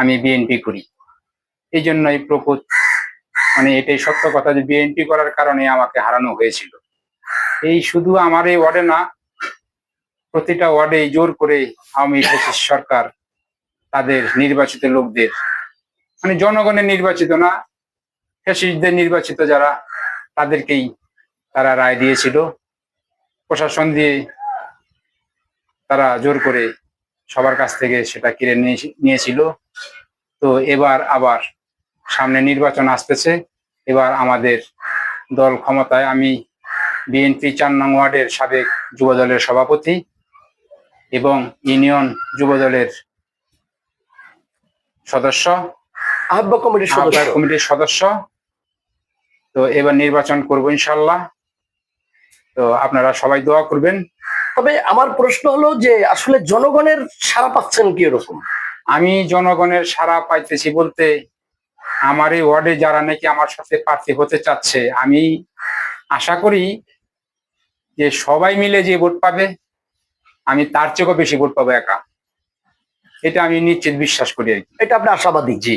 আমি বিএনপি করি। এই জন্যই প্রকৃত মানে এটাই সত্য কথা যে বিএনপি করার কারণে আমাকে হারানো হয়েছিল। এই শুধু আমার এই ওয়ার্ডে না, প্রতিটা ওয়ার্ডে জোর করে আওয়ামী ফ্যাসিস্ট সরকার তাদের নির্বাচিত লোকদের, মানে জনগণের নির্বাচিত না, ফ্যাসিস্টদের নির্বাচিত যারা, তাদেরকেই তারা রায় দিয়েছিল। প্রশাসন দিয়ে তারা জোর করে সবার কাছ থেকে সেটা কেড়ে নিয়েছিল। তো এবার আবার সামনে নির্বাচন আসতেছে, এবার আমাদের দল ক্ষমতায়। আমি বিএনপি ৪ নং ওয়ার্ডের সাবেক যুবদলের সভাপতি এবং ইউনিয়ন যুবদলের সদস্য, আহ্বায়ক কমিটির সদস্য। তো এবার নির্বাচন করব ইনশাল্লাহ। তো আপনারা সবাই দোয়া করবেন। তবে আমার প্রশ্ন হলো যে আসলে জনগণের সাড়া পাচ্ছেন কি এরকম? আমি জনগণের সাড়া পাইতেছি বলতে, আমার এই ওয়ার্ডে যারা নাকি আমার সাথে প্রার্থী হতে চাচ্ছে, আমি আশা করি যে সবাই মিলে যে ভোট পাবে, আমি তার চেয়েও বেশি ভোট পাবো একা। এটা আমি নিশ্চিত বিশ্বাস করি আর কি। এটা আপনি আশাবাদী? জি।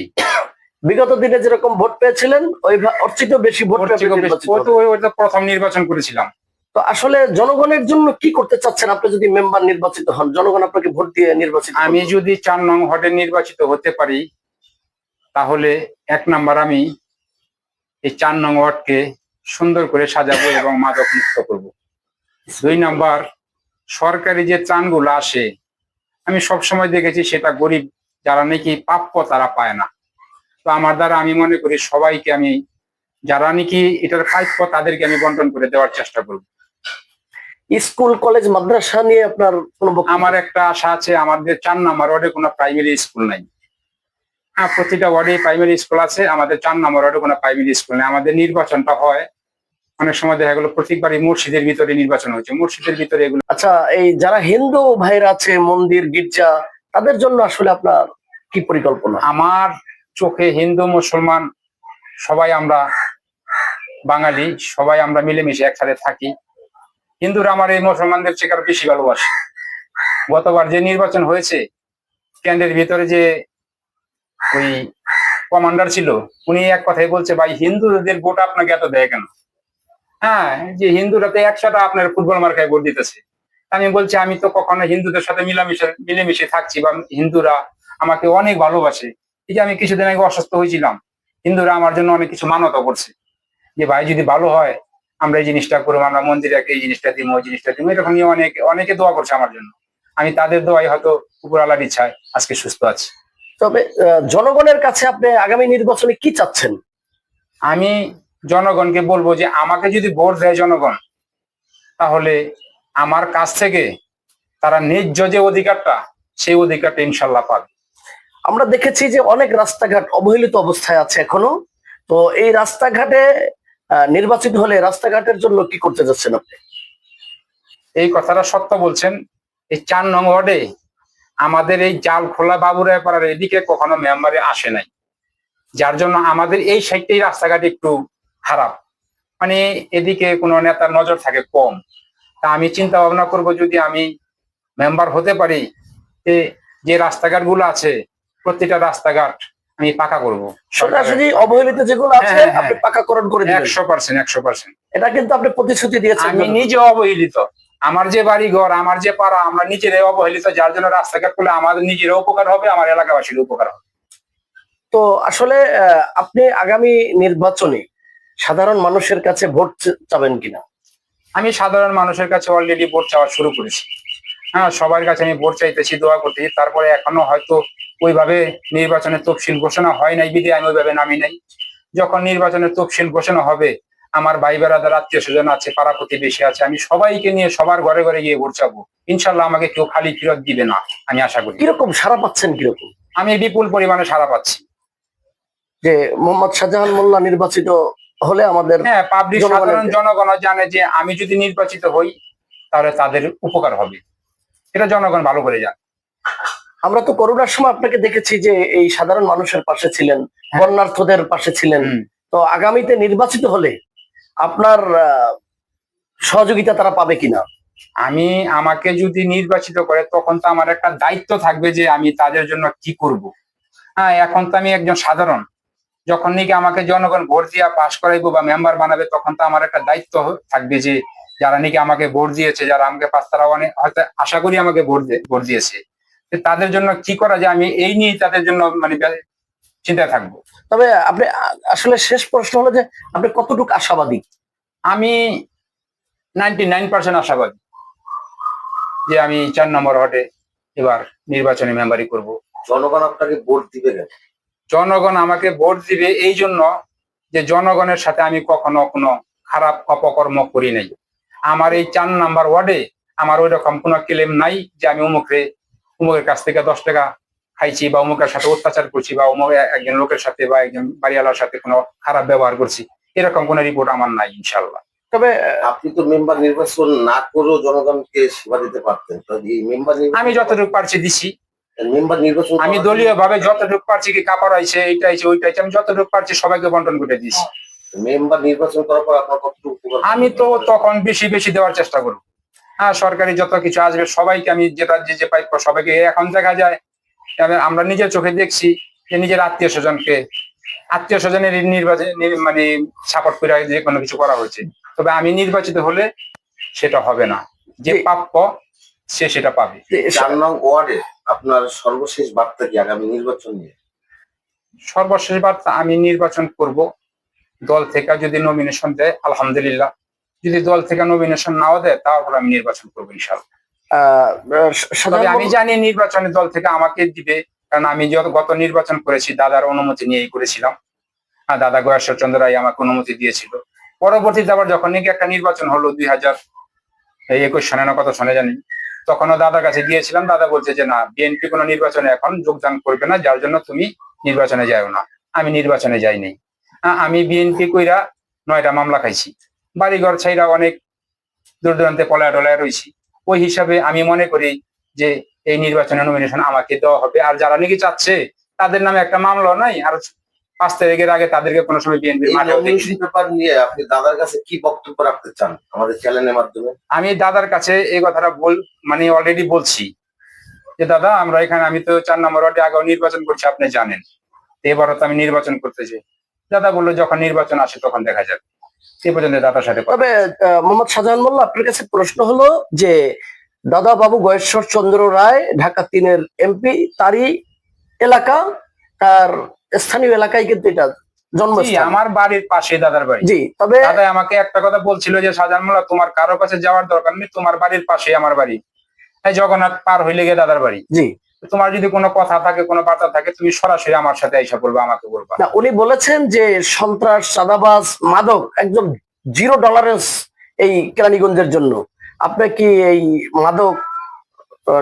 বিগত দিনে যেরকম ভোট পেয়েছিলেন ওই ওর চেয়েও বেশি ভোট প্রথম নির্বাচন করেছিলাম। তো আসলে জনগণের জন্য কি করতে চাচ্ছেন আপনি যদি মেম্বার নির্বাচিত হন? জনগণ আপনাকে ভোট দিয়ে নির্বাচিত, আমি যদি ৪ নং ওয়ার্ডে নির্বাচিত হতে পারি, তাহলে ১ নাম্বার আমি এই ৪ নং ওয়ার্ডকে সুন্দর করে সাজাবো এবং মাদক মুক্ত করব। ২ নাম্বার, সরকারি যে ত্রাণগুলো আসে, আমি সবসময় দেখেছি সেটা গরিব যারা নাকি প্রাপ্য তারা পায় না। তো আমার দ্বারা আমি মনে করি সবাইকে আমি, যারা নাকি এটার প্রাপ্য তাদেরকে আমি বন্টন করে দেওয়ার চেষ্টা করব। স্কুল কলেজ মাদ্রাসা নিয়ে আপনার কোনো? আমার একটা আশা আছে, আমাদের ৪ নম্বর ওয়ার্ডে কোনো প্রাইমারি স্কুল নাই। হ্যাঁ, প্রতিটা ওয়ার্ডে প্রাইমারি স্কুল আছে, আমাদের ৪ নম্বর ওয়ার্ডে কোনো প্রাইমারি স্কুল নেই। আমাদের নির্বাচনটা হয় অনেক সময় দেখা গেলো প্রত্যেকবারই মসজিদের ভিতরে নির্বাচন হয়েছে, মসজিদের ভিতরে এগুলো। আচ্ছা, এই যারা হিন্দু ভাইরা আছে, মন্দির গির্জা, তাদের জন্য আসলে আপনার কি পরিকল্পনা? আমার চোখে হিন্দু মুসলমান সবাই আমরা বাঙালি, সবাই আমরা মিলেমিশে একসাথে থাকি। হিন্দুরা আমার এই মুসলমানদের চেয়ে আরো বেশি ভালোবাসে। গতবার যে নির্বাচন হয়েছে, কেন্দ্রের ভিতরে যে ওই কমান্ডার ছিল, উনি এক কথাই বলছে, ভাই হিন্দুদের ভোট আপনাকে এত দেয় কেন? হ্যাঁ, যে হিন্দুরা তো ১০০টা আপনার ফুটবল মার্কায় ভোট দিতেছে। আমি বলছি আমি তো কখনো হিন্দুদের সাথে মিলেমিশে থাকছি, বা হিন্দুরা আমাকে অনেক ভালোবাসে। এই যে আমি কিছুদিন আগে অসুস্থ হয়েছিলাম, হিন্দুরা আমার জন্য অনেক কিছু মানত করছে যে ভাই যদি ভালো হয় আমরা এই জিনিসটা করবো, আমরা মন্দিরে এই জিনিসটা দিব, ওই জিনিসটা দিব। এরকম নিয়ে অনেকে দোয়া করছে আমার জন্য। আমি তাদের দোয়াই হয়তো উপর আল্লাহর ইচ্ছায় আজকে সুস্থ আছি। তবে জনগণের কাছে আপনি আগামী নির্বাচনে কি চাচ্ছেন? আমি জনগণকে বলবো যে আমাকে যদি ভোট দেয় জনগণ, তাহলে আমার কাছ থেকে তারা ন্যায্য যে অধিকারটা, সেই অধিকারটা ইনশাল্লাহ পাবে। আমরা দেখেছি যে অনেক রাস্তাঘাট অবহেলিত অবস্থায় আছে এখনো। তো এই রাস্তাঘাটে নির্বাচিত হলে রাস্তাঘাটের জন্য কি করতে যাচ্ছেন আপনি? এই কথাটা সত্য বলছেন। এই ৪ নং ওয়ার্ডে আমাদের এই জাল খোলা বাবুরায় পাড়ার এদিকে কখনো মেম্বারে আসে নাই, যার জন্য আমাদের এই সাইডটাই রাস্তাঘাট একটু খারাপ, মানে এদিকে কোনো নেতার নজর থাকে কম। তা আমি চিন্তা ভাবনা করব, যদি আমি মেম্বার হতে পারি, যে রাস্তাঘাট গুলো আছে প্রতিটা রাস্তাঘাট আমি পাকা করবো। সরাসরি অবহেলিত যেগুলো আছে আপনি পাকাকরণ করে দিবেন 100%। এটা কিন্তু আপনি প্রতিশ্রুতি দিয়েছেন। আমি নিজে অবহেলিত, আমার যে বাড়ি ঘর, আমার যে পাড়া, আমরা নিজেরাই অবহেলিত, যার জন্য রাস্তাঘাট করলে আমাদের নিজের উপকার হবে, আমার এলাকাবাসীর উপকার হবে। তো আসলে আপনি আগামী নির্বাচনে সাধারণ মানুষের কাছে ভোট চাবেন কিনা? আমি সাধারণ মানুষের কাছে অলরেডি ভোট চাওয়া শুরু করেছি। হ্যাঁ, সবার কাছে আমি ভোট চাইতেছি, দোয়া করতেছি। তারপরে এখনো হয়তো ওইভাবে নির্বাচনের তফসিল ঘোষণা হয় নাই বিধে আমি ওইভাবে নামি নাই। যখন নির্বাচনের তফসিল ঘোষণা হবে, আমার ভাই বেড়াদার আত্মীয় স্বজন আছে, পাড়া প্রতিবেশী আছে, আমি সবাইকে নিয়ে সবার ঘরে ঘরে গিয়ে ভোট চাবো। ইনশাল্লাহ আমাকে কেউ খালি ফেরত দিবে না, আমি আশা করি। কিরকম সাড়া পাচ্ছেন? কিরকম? আমি বিপুল পরিমাণে সাড়া পাচ্ছি। যে মোহাম্মদ শাহজাহান মোল্লা নির্বাচিত হলে আমাদের, হ্যাঁ, পাবলিক সাধারণ জনগণ জানে যে আমি যদি নির্বাচিত হই তাহলে তাদের উপকার হবে, এটা জনগণ ভালো করে জানে। আমরা তো করোনার সময় আপনাকে দেখেছি যে এই সাধারণ মানুষের পাশে ছিলেন, বন্যার্থদের পাশে ছিলেন। তো আগামীতে নির্বাচিত হলে আপনার সহযোগিতা তারা পাবে কিনা? আমাকে যদি নির্বাচিত করে তখন তো আমার একটা দায়িত্ব থাকবে যে আমি তাদের জন্য কি করব। হ্যাঁ, এখন তো আমি একজন সাধারণ। যখন নাকি আমাকে জনগণ ভোট দিয়া পাশ করাইবো বা মেম্বার বানাবে, তখন তো আমার একটা দায়িত্ব থাকবে যে যারা নাকি আমাকে ভোট দিয়েছে, যারা আমাকে পাশ, তারা অনেক হয়তো আশা করি আমাকে ভোট দিয়েছে, তো তাদের জন্য কি করা যায় আমি এই নিয়ে তাদের জন্য মানে চিন্তায় থাকবো। তবে আপনি আসলে শেষ প্রশ্ন হলো যে আপনি কতটুকু আশাবাদী? আমি 99% আশাবাদী যে আমি 4 নম্বর ওয়ার্ডে এবার নির্বাচনী মেম্বারি করব। জনগণ আপনাকে ভোট দিবে কেন? জনগণ আমাকে ভোট দিবে এই জন্য যে জনগণের সাথে আমি কখনো কোনো খারাপ অপকর্ম করি নাই। আমার এই 4 নম্বর ওয়ার্ডে আমার ওই রকম কোনো ক্লেম নাই যে আমি অমুকের কাছ থেকে 10 টাকা খাইছি বা অমুকের সাথে অত্যাচার করছি বা অমুক একজন লোকের সাথে বা একজন বাড়িওয়ালার সাথে কোনো খারাপ ব্যবহার করছি, এরকম কোনো রিপোর্ট আমার নাই ইনশাল্লাহ। তবে আপনি তো মেম্বার নির্বাচন না করেও জনগণকে সেবা দিতে পারতেন, তো এই মেম্বার আমি যতটুকু পারছি দিছি। মেম্বার নির্বাচন আমি দলীয় ভাবে যতটুকু পারছি, কি কাপড় আইছে এইটা আইছে ওইটা আইছে, আমি যতটুকু পারছি সবাইকে বন্টন করে দিয়েছি। মেম্বার নির্বাচন করার পর আপনার কতটুকু উপকার? আমি তো তখন বেশি বেশি দেওয়ার চেষ্টা করবো। হ্যাঁ, সরকারি যত কিছু আসবে সবাইকে আমি যেটা যে পাইব সবাইকে। এখন দেখা যায় আমরা নিজের চোখে দেখছি যে নিজের আত্মীয় স্বজনের নির্বাচন মানে সাপোর্ট করে যে কোনো কিছু করা হয়েছে। তবে আমি নির্বাচিত হলে সেটা হবে না, যে প্রাপ্য সে সেটা পাবে। 4 নং ওয়ার্ডে আপনার সর্বশেষ বার্তা কি আগামী নির্বাচন নিয়ে? সর্বশেষ বার্তা, আমি নির্বাচন করব। দল থেকে যদি নমিনেশন দেয় আলহামদুলিল্লাহ, যদি দল থেকে নমিনেশন নাও দেয় তারপর আমি নির্বাচন করবো ইনশাল্লাহ। তবে আমি জানি নির্বাচনে দল থেকে আমাকে দিবে, কারণ আমি গত নির্বাচন করেছি দাদার অনুমতি নিয়েই করেছিলাম। দাদা গয়েশ্বর চন্দ্র রায় আমাকে অনুমতি দিয়েছিল। পরবর্তীতে আবার যখন নাকি একটা নির্বাচন হলো 2021 সনে না কত সনে জানি, তখনও দাদার কাছে গিয়েছিলাম। দাদা বলছে যে না, বিএনপি কোনো নির্বাচনে এখন যোগদান করবে না, যার জন্য তুমি নির্বাচনে যাও না। আমি নির্বাচনে যাইনি। আমি বিএনপি কইরা 9টা মামলা খাইছি, বাড়িঘর ছাইরা অনেক দূর দূরান্তে পলায় টলায় রয়েছি। ওই হিসাবে আমি মনে করি যে এই নির্বাচনের নমিনেশন আমাকে দেওয়া হবে। আর যারা নাকি চাচ্ছে তাদের নামে একটা মামলা নাই, আর 5 তারিখের আগে তাদেরকে কোনো সময় বিএনপির এই মাঠেও দেখি। নমিনেশন পেপার নিয়ে আপনি দাদার কাছে কি বক্তব্য রাখতে চান আমাদের চ্যানেলের মাধ্যমে? আমি দাদার কাছে এই কথাটা মানে অলরেডি বলছি যে দাদা, আমরা এখানে, আমি তো 4 নম্বর ওয়ার্ডে আগেও নির্বাচন করছি আপনি জানেন, এবারও তো আমি নির্বাচন করতে চাই। দাদা বললো যখন নির্বাচন আসে তখন দেখা যাবে। এ পর্যন্ত দাদার সাথে কথা। তবে মোহাম্মদ শাহজাহান মোল্লা, আপনার কাছে প্রশ্ন হলো যে দাদা বাবু গয়েশ্বর চন্দ্র রায় ঢাকা 3-এর এমপি, তারই এলাকা, তার স্থানীয় এলাকায় কিন্তু এটা জন্মস্থান। আমার বাড়ির পাশে দাদার বাড়ি। জি, তবে দাদা আমাকে একটা কথা বলছিল যে শাহজাহান মোল্লা, তোমার কারো কাছে যাওয়ার দরকার নেই, তোমার বাড়ির পাশে আমার বাড়ি, এই জগন্নাথ পার হইলে গিয়ে দাদার বাড়ি। জি, তোমার যদি কোনো কথা থাকে, কোনো বার্তা থাকে, তুমি সরাসরি আমার সাথে এসে বলবা, আমাকে বলবা। না, উনি বলেছেন যে সন্ত্রাস, চাঁদাবাজ, মাদক একদম 0 টলারেন্স এই কেরানীগঞ্জের জন্য। আপনি কি এই মাদক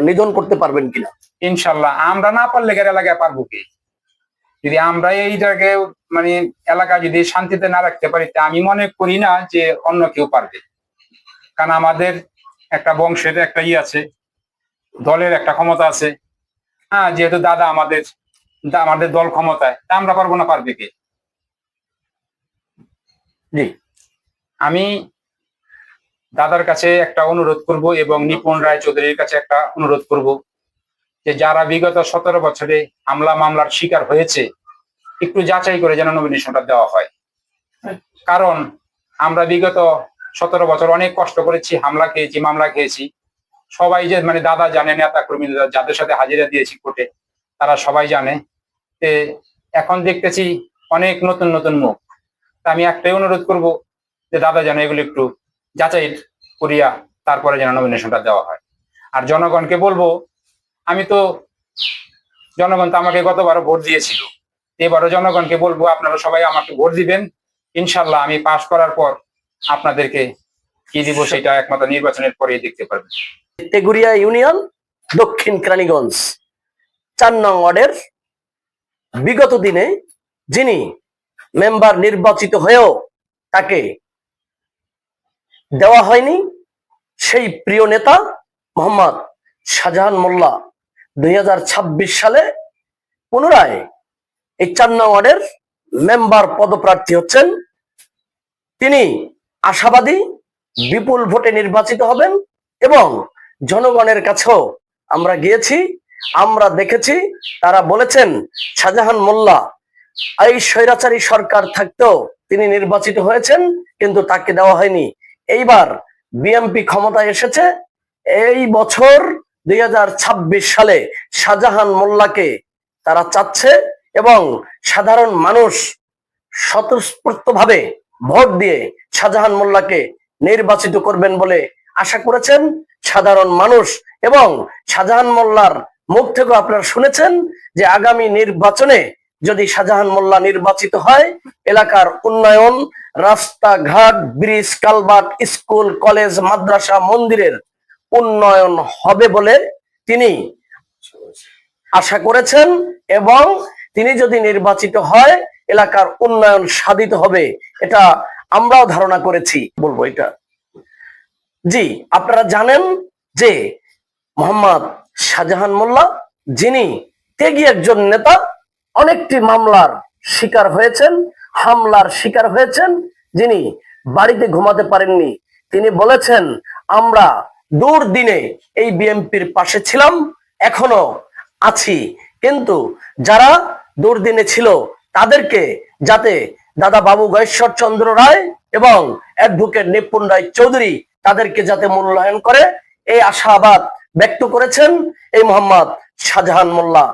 নিধন করতে পারবেন কিনা? ইনশাল্লাহ, আমরা না পারলে এলাকায় পারবো কি? যদি আমরা এই জায়গায় মানে এলাকা যদি শান্তিতে না রাখতে পারি, তা আমি মনে করি না যে অন্য কেউ পারবে। কারণ আমাদের একটা বংশের একটা আছে, দলের একটা ক্ষমতা আছে। হ্যাঁ, যেহেতু দাদা আমাদের দল ক্ষমতায়, তা আমরা পারবো না, পারবে কে? জি, আমি দাদার কাছে একটা অনুরোধ করব এবং নিপুণ রায় চৌধুরীর কাছে একটা অনুরোধ করব যে যারা বিগত 17 বছরে মামলার শিকার হয়েছে, একটু যাচাই করে যেন নমিনেশনটা দেওয়া হয়। কারণ আমরা বিগত 17 বছর অনেক কষ্ট করেছি, হামলা খেয়েছি, মামলা খেয়েছি। সবাই যে মানে দাদা জানে, নেতা কর্মী যাদের সাথে হাজিরা দিয়েছি কোর্টে, তারা সবাই জানে। এখন দেখতেছি অনেক নতুন নতুন মুখ। আমি একটাই অনুরোধ করব যে দাদা যেন এগুলো একটু যাচাই করিয়া তারপরে যেন নমিনেশনটা দেওয়া হয়। আর জনগণকে বলবো, জনগণ তো আমাকে গতবারও ভোট দিয়েছিল, এবারও জনগণকে বলবো আপনারা সবাই আমাকে ভোট দিবেন। ইনশাল্লাহ আমি পাশ করার পর আপনাদেরকে কি দিব সেটা একমাত্র নির্বাচনের পরেই দেখতে পারবেন। তেগুরিয়া ইউনিয়ন, দক্ষিণ কেরানীগঞ্জ 4 নং ওয়ার্ডের বিগত দিনে যিনি মেম্বার নির্বাচিত হয়েও তাকে দেওয়া হয়নি, সেই প্রিয় নেতা মোহাম্মদ শাহজাহান মোল্লা 2026 সালে পুনরায় এই 4 নং ওয়ার্ডের মেম্বার পদপ্রার্থী হচ্ছেন। তিনি আশাবাদী বিপুল ভোটে নির্বাচিত হবেন এবং জনগণের কাছেও আমরা গিয়েছি, আমরা দেখেছি তারা বলেছেন শাহজাহান মোল্লা এই স্বৈরাচারী সরকার থাকতেও তিনি নির্বাচিত হয়েছেন, কিন্তু তাকে দেওয়া হয়নি। এইবার বিএনপি ক্ষমতায় এসেছে, এই বছর 2026 সালে শাহজাহান মোল্লাকে তারা চাচ্ছে এবং সাধারণ মানুষ স্বতঃস্ফূর্তভাবে ভোট দিয়ে শাহজাহান মোল্লাকে নির্বাচিত করবেন বলে আশা করেছেন সাধারণ মানুষ। এবং শাহজাহান মোল্লার মুখ থেকে আপনারা শুনেছেন যে আগামী নির্বাচনে যদি শাহজাহান মোল্লা নির্বাচিত হয়, এলাকার উন্নয়ন, রাস্তাঘাট, ব্রিজ, কালভার্ট, স্কুল, কলেজ, মাদ্রাসা, মন্দিরের উন্নয়ন হবে বলে তিনি আশা করেছেন। এবং তিনি যদি নির্বাচিত হয়, এলাকার উন্নয়ন সাধিত হবে, এটা আমরাও ধারণা করেছি। বলবো এটা, জি আপনারা জানেন যে মোহাম্মদ শাহজাহান মোল্লা, যিনি ত্যাগী একজন নেতা, অনেকটি মামলার শিকার হয়েছেন, হামলার শিকার হয়েছেন, যিনি বাড়িতে ঘুমাতে পারেননি। তিনি বলেছেন, আমরা দুর্দিনে এই বিএনপির পাশে ছিলাম, এখনো আছি, কিন্তু যারা দুর্দিনে ছিল তাদেরকে যাতে দাদা বাবু গয়েশ্বর চন্দ্র রায় এবং অ্যাডভোকেট নিপুণ রায় চৌধুরী তাদেরকে যাতে মূল্যায়ন করে, এই আশাবাদ ব্যক্ত করেছেন এই মোহাম্মদ শাহজাহান মোল্লা।